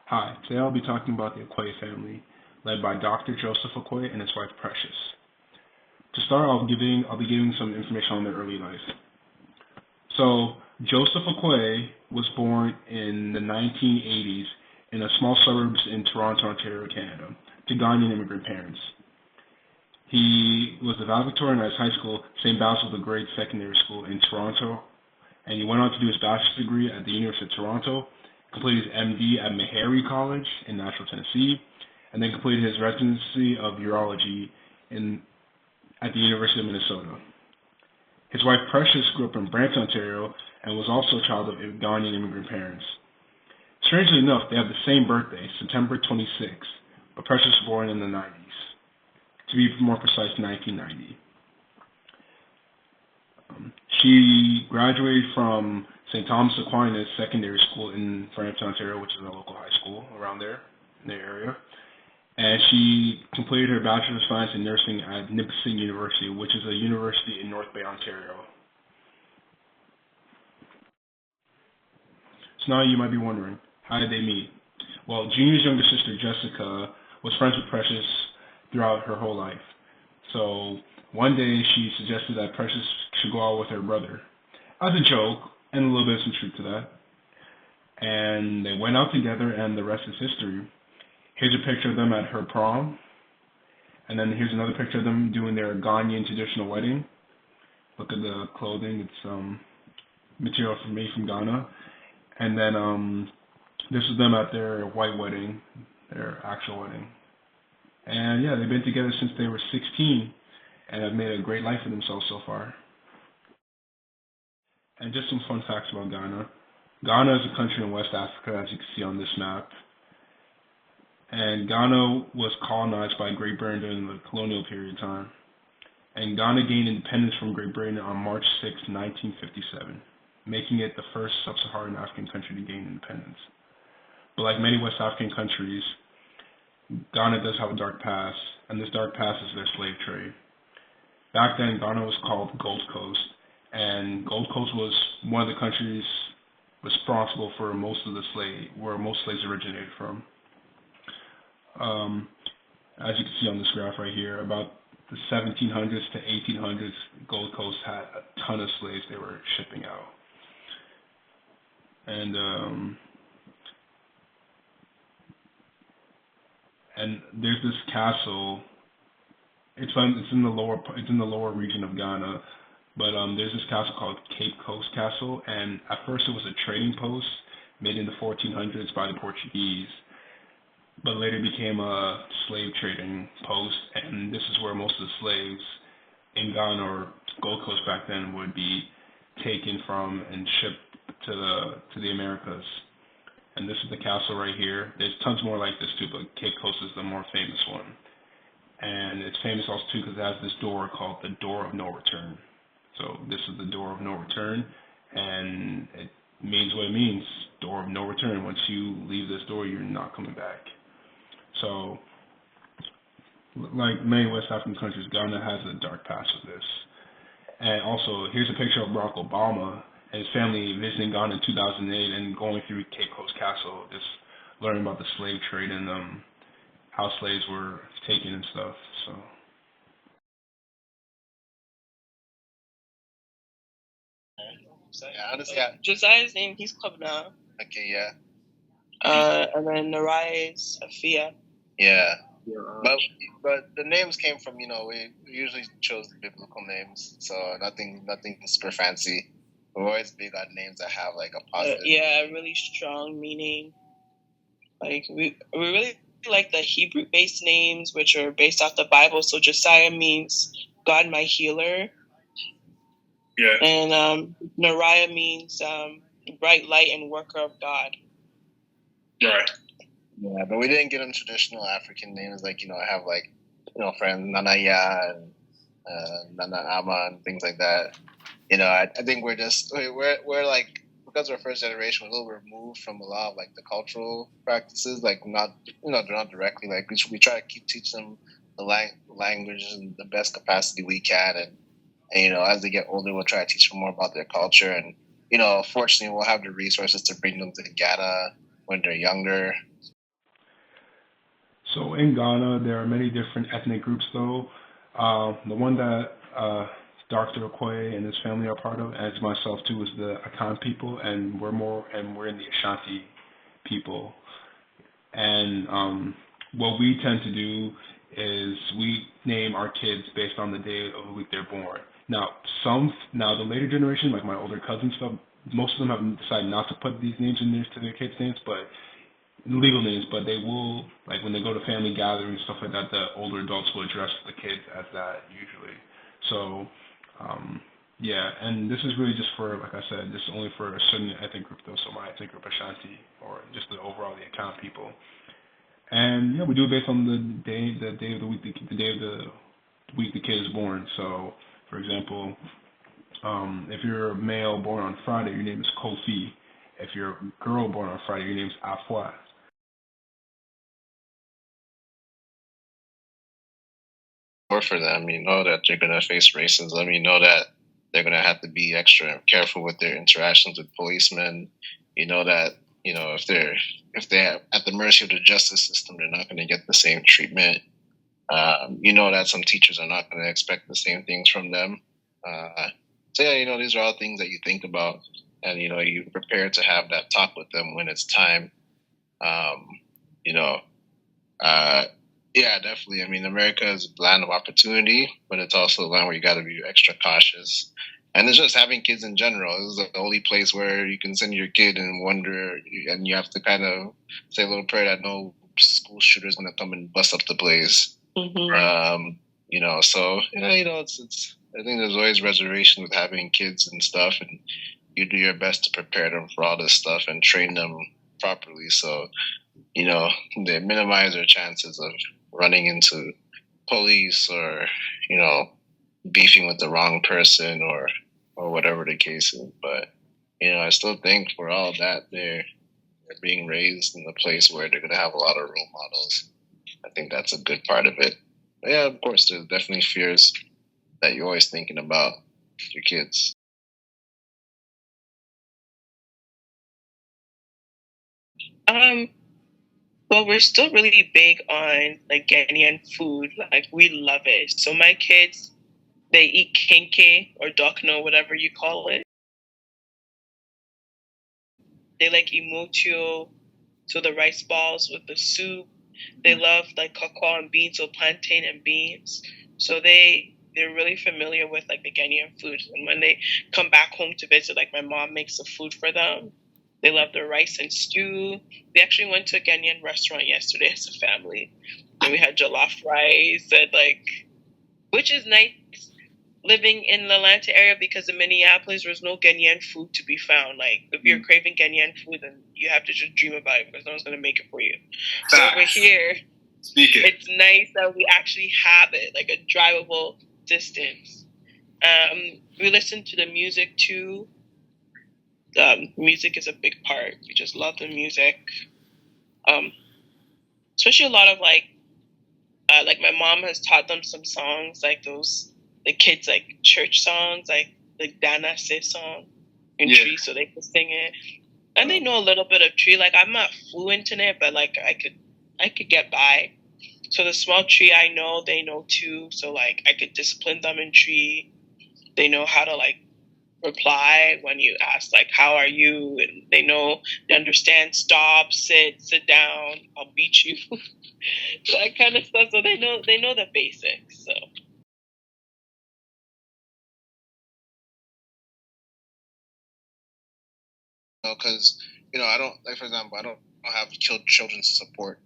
Hi, today I'll be talking about the Acquaye family, led by Dr. Joseph Acquaye and his wife Precious. To start, I'll be giving some information on their early life. So, Joseph Acquaye was born in the 1980s in a small suburbs in Toronto, Ontario, Canada, to Ghanaian immigrant parents. He was the valedictorian at his high school, St. Basil the Great Secondary School in Toronto, and he went on to do his bachelor's degree at the University of Toronto, completed his MD at Meharry College in Nashville, Tennessee, and then completed his residency of urology at the University of Minnesota. His wife Precious grew up in Brampton, Ontario, and was also a child of Ghanaian immigrant parents. Strangely enough, they have the same birthday, September 26th, but Precious was born in the 90s. To be more precise, 1990. She graduated from St. Thomas Aquinas Secondary School in Brampton, Ontario, which is a local high school around there, in the area. And she completed her Bachelor of Science in Nursing at Nipissing University, which is a university in North Bay, Ontario. So now you might be wondering, how did they meet? Well, Junior's younger sister, Jessica, was friends with Precious throughout her whole life. So one day she suggested that Precious should go out with her brother, as a joke, and a little bit of some truth to that. And they went out together, and the rest is history. Here's a picture of them at her prom, and then here's another picture of them doing their Ghanaian traditional wedding. Look at the clothing; it's material made from Ghana. And then this is them at their white wedding, their actual wedding. And yeah, they've been together since they were 16, and have made a great life for themselves so far. And just some fun facts about Ghana. Ghana is a country in West Africa, as you can see on this map. And Ghana was colonized by Great Britain during the colonial period of time. And Ghana gained independence from Great Britain on March 6, 1957, making it the first sub-Saharan African country to gain independence. But like many West African countries, Ghana does have a dark past, and this dark past is their slave trade. Back then, Ghana was called Gold Coast, and Gold Coast was one of the countries responsible for where most slaves originated from. As you can see on this graph right here, about the 1700s to 1800s, Gold Coast had a ton of slaves they were shipping out. And there's this castle. It's in the lower region of Ghana, but there's this castle called Cape Coast Castle, and at first it was a trading post made in the 1400s by the Portuguese, but later became a slave trading post, and this is where most of the slaves in Ghana or Gold Coast back then would be taken from and shipped to the Americas. And this is the castle right here. There's tons more like this too, but Cape Coast is the more famous one. And it's famous also too because it has this door called the Door of No Return. So this is the Door of No Return, and it means what it means, Door of No Return. Once you leave this door, you're not coming back. So, like many West African countries, Ghana has a dark past with this. And also, here's a picture of Barack Obama and his family visiting Ghana in 2008 and going through Cape Coast Castle, just learning about the slave trade and how slaves were taken and stuff. So yeah, I understand. Josiah's name, he's Club now. Okay, yeah. And then Naraya is Afia. Yeah. But the names came from, we usually chose biblical names, so nothing super fancy. We're always big on names that have like a positive. Yeah, really strong meaning. Like we really like the Hebrew-based names, which are based off the Bible. So Josiah means God, my healer. Yeah. And Naraya means bright light and worker of God. Right. Yeah, but we didn't get them traditional African names like, I have like, friends Nanaya and Nana Ama and things like that. I think we're like, because we're first generation, we're a little removed from a lot of like the cultural practices, like not directly, like we try to teach them the language in the best capacity we can. And as they get older, we'll try to teach them more about their culture. And, fortunately, we'll have the resources to bring them to Ghana when they're younger. So in Ghana, there are many different ethnic groups, though. The one that Dr. Acquaye and his family are part of, as myself too, is the Akan people, and we're in the Ashanti people. And what we tend to do is we name our kids based on the day of the week they're born. Now the later generation, like my older cousins stuff, most of them have decided not to put these names in there to their kids' names, but legal names. But they will, like when they go to family gatherings stuff like that, the older adults will address the kids as that usually. So yeah, and this is really just for, like I said, this is only for a certain ethnic group though. So my ethnic group Ashanti, or just the overall the account people. And yeah, we do it based on the day of the week, the day of the week the kid is born. So, for example, if you're a male born on Friday, your name is Kofi. If you're a girl born on Friday, your name is Afua. Or for them, you know that they're gonna face racism. You know that they're gonna have to be extra careful with their interactions with policemen. You know that if they're at the mercy of the justice system, they're not going to get the same treatment. You know that some teachers are not going to expect the same things from them. So yeah, these are all things that you think about, and you prepare to have that talk with them when it's time. You know, yeah, definitely. I mean, America is a land of opportunity, but it's also a land where you got to be extra cautious. And it's just having kids in general. This is the only place where you can send your kid and wonder, and you have to kind of say a little prayer that no school shooter's going to come and bust up the place. Mm-hmm. So it's. I think there's always reservation with having kids and stuff, and you do your best to prepare them for all this stuff and train them properly. So they minimize their chances of running into police or beefing with the wrong person or whatever the case is. But I still think for all that they're being raised in a place where they're going to have a lot of role models. I think that's a good part of it. But yeah, of course, there's definitely fears that you're always thinking about your kids. Well, we're still really big on like Ghanaian food. Like we love it. So my kids, they eat kenke or dokno, whatever you call it. They like imotio, so the rice balls with the soup. They love like cocoa and beans or plantain and beans. So they're really familiar with like the Ghanaian food. And when they come back home to visit, like my mom makes the food for them. They love the rice and stew. We actually went to a Ghanaian restaurant yesterday as a family, and we had jollof rice and which is nice living in the Atlanta area because in Minneapolis there's no Ghanaian food to be found. Like if you're craving Ghanaian food, then you have to just dream about it because no one's gonna make it for you. So over here, it's nice that we actually have it, like a drivable distance. We listen to the music too. Music is a big part. We just love the music. Especially a lot of like my mom has taught them some songs like the kids like church songs, like the Dana Se song in Tree, so they can sing it. And they know a little bit of Tree. Like I'm not fluent in it, but like I could get by. So the small Tree I know, they know too. So like I could discipline them in Tree. They know how to like reply when you ask like how are you, and they understand stop, sit down, I'll beat you. That kind of stuff. So they know the basics. So because I don't, like, for example, I don't have children's support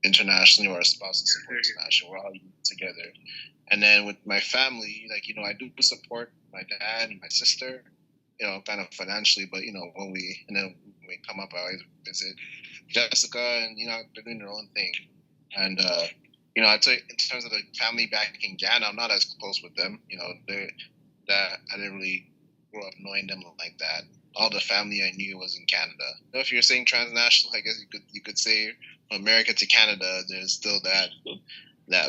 internationally or a spouse support internationally. We're all together. And then with my family, like I do support my dad and my sister, kind of financially, but when we come up, I always visit Jessica, and they're doing their own thing. And I'd say in terms of the family back in Ghana, I'm not as close with them. That I didn't really grow up knowing them like that. All the family I knew was in Canada. If you're saying transnational, I guess you could say from America to Canada. There's still that,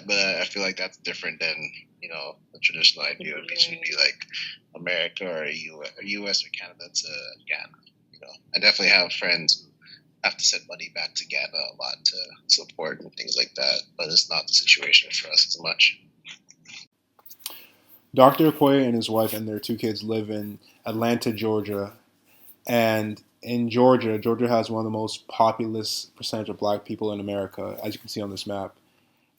but I feel like that's different than the traditional idea of it should be like America or US or Canada to Ghana. I definitely have friends have to send money back to Ghana a lot to support and things like that. But it's not the situation for us as much. Dr. Acquaye and his wife and their 2 kids live in Atlanta, Georgia. And in Georgia, Georgia has one of the most populous percentage of black people in America, as you can see on this map.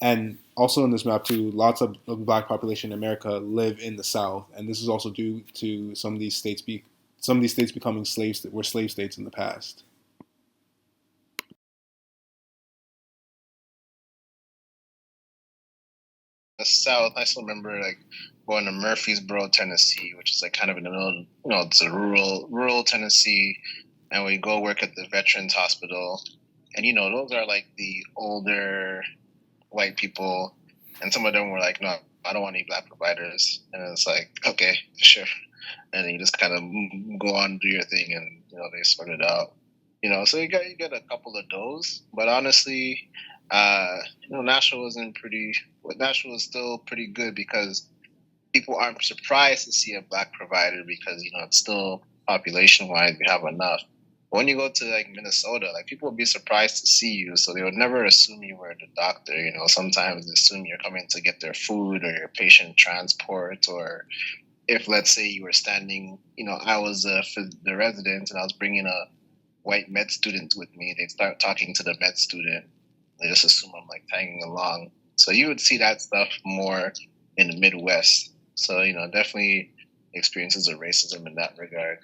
And also in this map too, lots of the black population in America live in the South, and this is also due to some of these states becoming slave states in the past. The South, I still remember like going to Murfreesboro, Tennessee, which is like kind of in the middle, it's a rural Tennessee, and we go work at the Veterans Hospital, and those are like the older white people, and some of them were like, no, I don't want any black providers, and it's like, okay, sure, and then you just kind of go on, do your thing, and they sort it out, so you get a couple of those, but honestly, Nashville is still pretty good because people aren't surprised to see a black provider because it's still population wise we have enough. But when you go to like Minnesota, like people will be surprised to see you, so they would never assume you were the doctor. Sometimes they assume you're coming to get their food or your patient transport, or if let's say you were standing, I was the resident and I was bringing a white med student with me. They'd start talking to the med student. They just assume I'm like tagging along. So you would see that stuff more in the Midwest. So, definitely experiences of racism in that regard.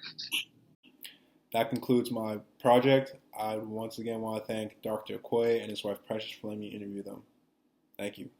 That concludes my project. I once again want to thank Dr. Acquaye and his wife Precious for letting me interview them. Thank you.